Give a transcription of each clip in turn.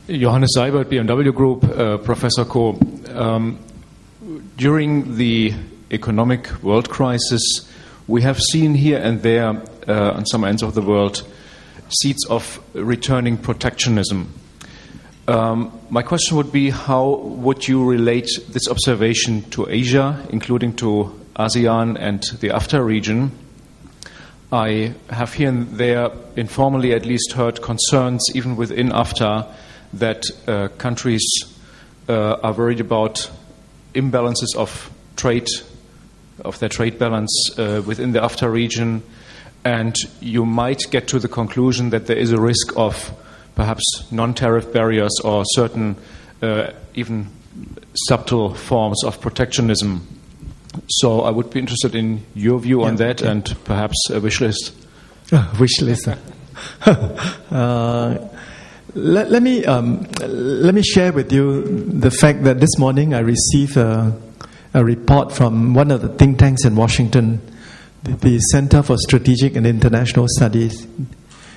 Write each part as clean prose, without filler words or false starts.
Johannes Seibert, BMW Group, Professor Koh. During the economic world crisis, we have seen here and there on some ends of the world seeds of returning protectionism. My question would be, how would you relate this observation to Asia, including to ASEAN and the AFTA region? I have here and there, informally at least, heard concerns even within AFTA that countries are worried about imbalances of trade, of their trade balance within the AFTA region, and you might get to the conclusion that there is a risk of perhaps non-tariff barriers or certain even subtle forms of protectionism. So I would be interested in your view on that, and perhaps a wish list. Wish list. Let me share with you the fact that this morning I received a report from one of the think tanks in Washington, the Center for Strategic and International Studies.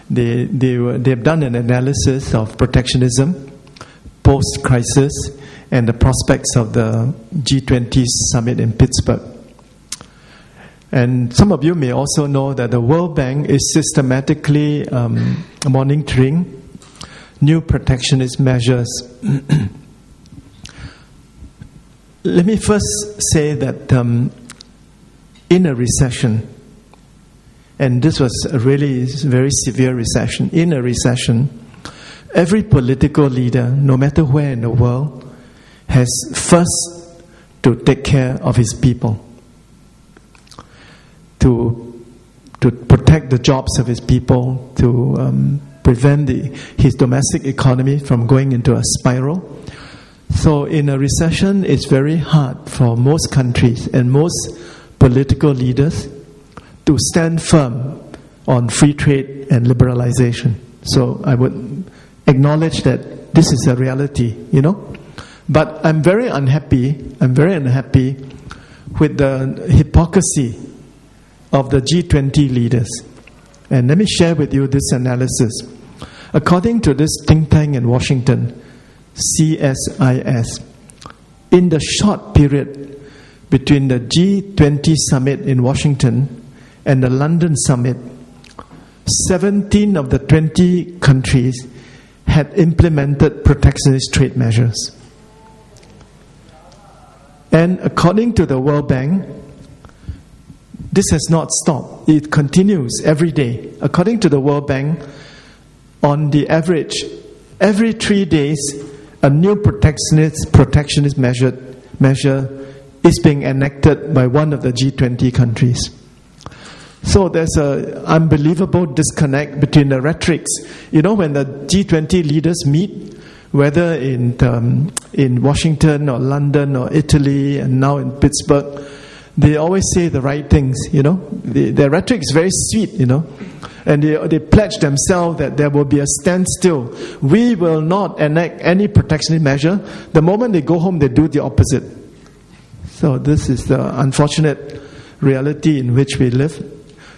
They've done an analysis of protectionism post-crisis and the prospects of the G20 summit in Pittsburgh. And some of you may also know that the World Bank is systematically monitoring new protectionist measures. Let me first say that in a recession, and this was a really very severe recession, in a recession, every political leader, no matter where in the world, has first to take care of his people, to protect the jobs of his people, to prevent his domestic economy from going into a spiral. So in a recession, it's very hard for most countries and most political leaders to stand firm on free trade and liberalization. So I would acknowledge that this is a reality, you know. But I'm very unhappy with the hypocrisy of the G20 leaders. And let me share with you this analysis. According to this think tank in Washington, CSIS, in the short period between the G20 summit in Washington and the London summit, 17 of the 20 countries had implemented protectionist trade measures. And according to the World Bank, this has not stopped. It continues every day. According to the World Bank, on the average, every 3 days, a new protectionist measure is being enacted by one of the G20 countries. So there's an unbelievable disconnect between the rhetorics. You know, when the G20 leaders meet, whether in Washington or London or Italy and now in Pittsburgh, they always say the right things, you know. Their rhetoric is very sweet, you know. And they pledge themselves that there will be a standstill. We will not enact any protectionist measure. The moment they go home, they do the opposite. So this is the unfortunate reality in which we live.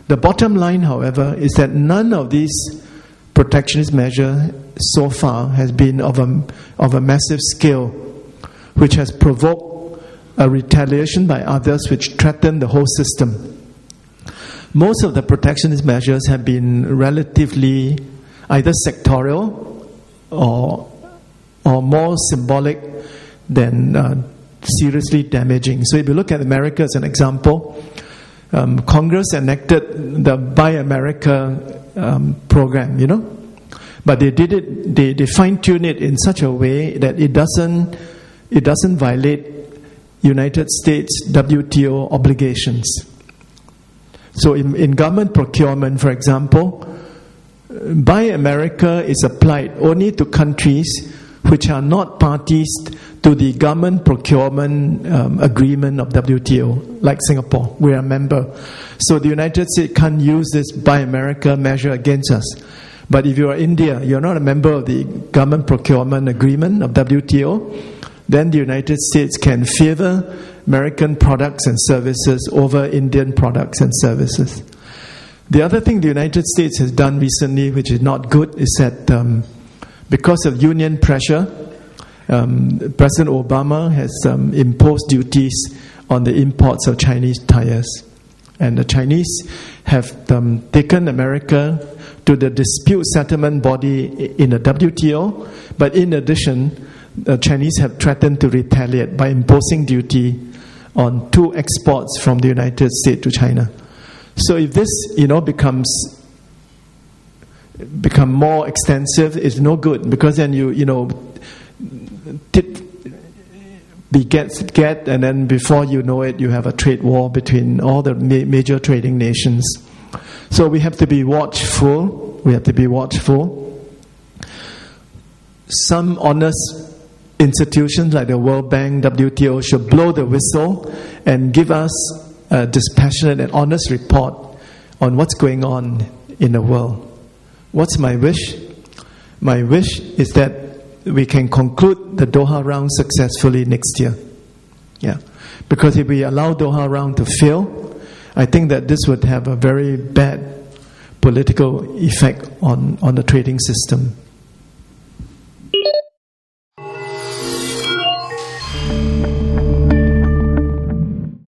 The bottom line, however, is that none of these protectionist measures so far has been of a massive scale, which has provoked a retaliation by others which threaten the whole system. Most of the protectionist measures have been relatively either sectorial or more symbolic than seriously damaging. So if you look at America as an example, Congress enacted the Buy America program, you know, but they did it. They fine-tuned it in such a way that it doesn't violate United States WTO obligations. So in government procurement, for example, Buy America is applied only to countries which are not parties to the government procurement agreement of WTO, like Singapore. We are a member. So the United States can't use this Buy America measure against us. But if you are India, you're not a member of the government procurement agreement of WTO, then the United States can favor American products and services over Indian products and services. The other thing the United States has done recently, which is not good, is that Because of union pressure, President Obama has imposed duties on the imports of Chinese tires. And the Chinese have taken America to the dispute settlement body in the WTO. But in addition, the Chinese have threatened to retaliate by imposing duty on 2 exports from the United States to China. So if this, become more extensive, it's no good, because then get, and then before you know it, you have a trade war between all the major trading nations. So we have to be watchful. Some honest institutions like the World Bank, WTO should blow the whistle and give us a dispassionate and honest report on what's going on in the world. What's my wish? My wish is that we can conclude the Doha round successfully next year. Yeah, because if we allow Doha round to fail, I think that this would have a very bad political effect on the trading system.